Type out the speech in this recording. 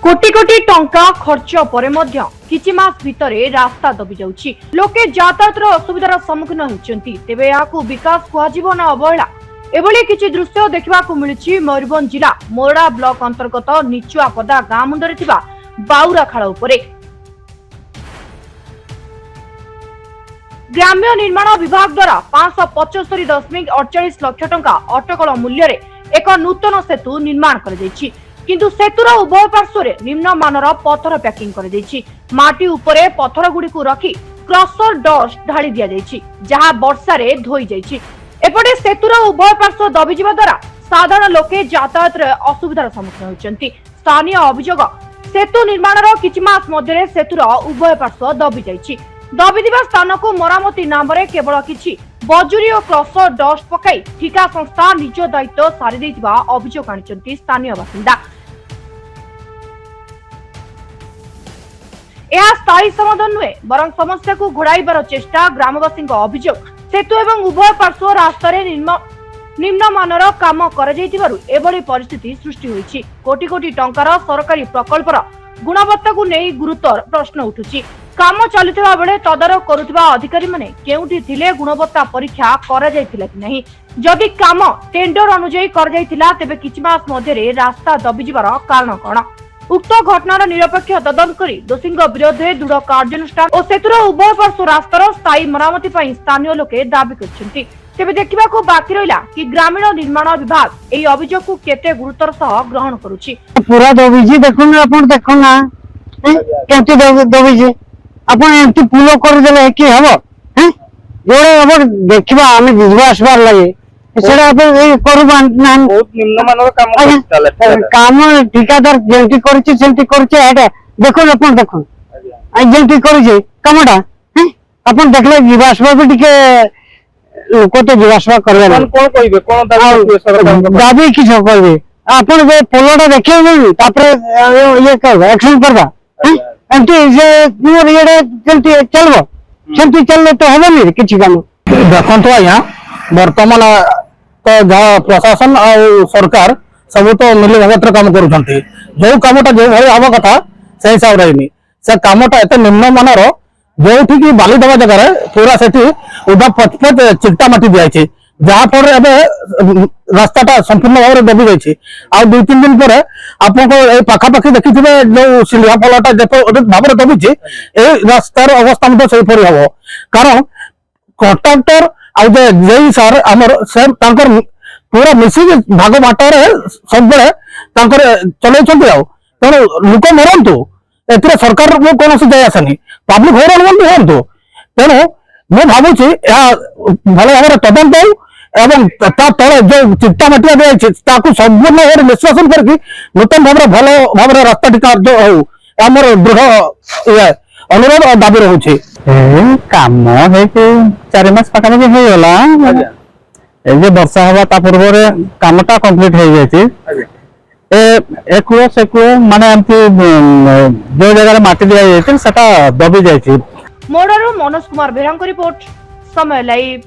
कोटी कोटी टंका खर्च पर मध्य किछि मास भितरे रास्ता दबी जाउछि। लोके यातायातर असुविधार सम्मुखीन होइछन्ति। तेबे याकू विकास कुहाजिबो ना अवहेला? एभली किछि दृश्य देखिबाकू मिलुछि मयूरभंज जिला मोरडा ब्लॉक अंतर्गत निचुआपदा गाँ मुंडरे थिबा बाउरा खाल उपरे। ग्राम्य निर्माण विभाग द्वारा 575.48 लाख टंका अटकल मूल्य एक नूतन सेतु निर्माण कर जायछि। किंतु सेतुर उभय पार्श्व निम्न मानर पत्थर पैकिंग कर जायछि। माटी उपरे पत्थर गुडी को रखी क्रसर डस्ट ढाली दिया जायछि, जहां वर्षा रे धोई जायछि। एपटे सेतुर उभय पार्श्व दबी जिबा द्वारा साधारण लोके यातायात रे असुविधार सम्मुखीन होइछन्ति। स्थानीय अभियोग सेतु निर्माणर किछि मास मध्यरे सेतुर उभय पार्श्व दबी जायछि। दबी दिबा स्थान को मरामती नाम रे केवल किछि बजुरी और क्रसर डस्ट पकाई ठिका संस्था निज दायित्व सारी दैथिबा अभियोग आनिछन्ति स्थानीय बासिंदा। यह स्थायी समाधान नुहे बरं समस्या को घोड़ाइबार चेष्टा। ग्रामवासी अभियोग सेतु एवं उभय पार्श्व रास्ता निम्न मानर काम कर एभली परिस्थिति सृष्टि होइछि। कोटी कोटी टंकार सरकारी प्रकल्पर गुणवत्ता को नहीं गुरुतर प्रश्न उठुछि। काम चलुथिबा बेले तदारख करुथिबा अधिकारी माने केउठी थिले गुणवत्ता परीक्षा करा जायतिला कि नहीं? जदि काम टेंडर अनुଯାयी कर जायतिला तेबे किछि मास मध्यरे रास्ता दबी जिबार कारण कोन? उक्त घटनार निरपेक्ष तदंत करी दोषी विरोध में दृढ़ कार्यानुष्ठान और सेतुर उभय पार्श्व रास्तार स्थायी मरामती पर स्थानीय लोके दाबी करछन्ति। तेबे देखिबाकू बाकी रहिला कि ग्रामीण निर्माण विभाग एई अभियोग को केते गुरुतर सह ग्रहण करूछि। पूरा दबिजी देखुन आपण देखुन ना केते दबिजी आपण एंती पुलो कर देले कि हबो हैं जोड़े अब देखिबा आमे विश्वास बार लागे सेडा आपण ए करबा ना बहुत निम्न मानर काम ठिकादार जेंटी करछि सेंटी करछि एटा देखुन आपण देखुन आ जेंटी करछि कामडा हैं आपण देखले विश्वास बार टिके लोक तो विश्वास करबे ना कोन कहिबे कोन दाबी कि छ करबे आपण जे पोलोडा देखिबे तापरे ये करबा एक्शन करबा एंटी जे पूरा ये जेंटी चलबो सेंटी चलले तो हेबे किछि काम देखंतो आया वर्तमान तो जहाँ प्रशासन और सरकार सब तो मिली भगत काम करुँच जो कमटा जो भाई हवा कथा से हिसाब से से कमटा एत निम्न मानर जो कि बाली दबा जगह पूरा से उदा पचपच चिकटा माटी दिखाई जहाँ फल रास्ता संपूर्ण भाव में दबी जाइए आ 2-3 दिन पर आपको पाखापाखि देखी जो सिंधिया फलटा जो भाव में दबी रास्तार अवस्था से हम कारण कंट्राक्टर आई सर आमर से पूरा मिसिक भाग बाटर सब चल तेणु लोक मरतु ए सरकार को कौन जाए आसनी पब्लिक हईराण हूँ तेणु मु भावुँ भल भाव तदंत हो तले जो चिट्टा माटिया दिखाई संपूर्ण भाव विश्लेषण करके नूतन भाव भल भाव रास्ता टी कार्य हो आमर दृढ़ अनुरोध और दाबी रोचे काम 4 मास पाखापाखि हो गला वर्षा हवा ता पूर्व कामटा कंप्लीट हो जाए माने जो जगह माटी दिया दबी जाए। मोरडारू मनोज कुमार बेहरा रिपोर्ट समय लाइव।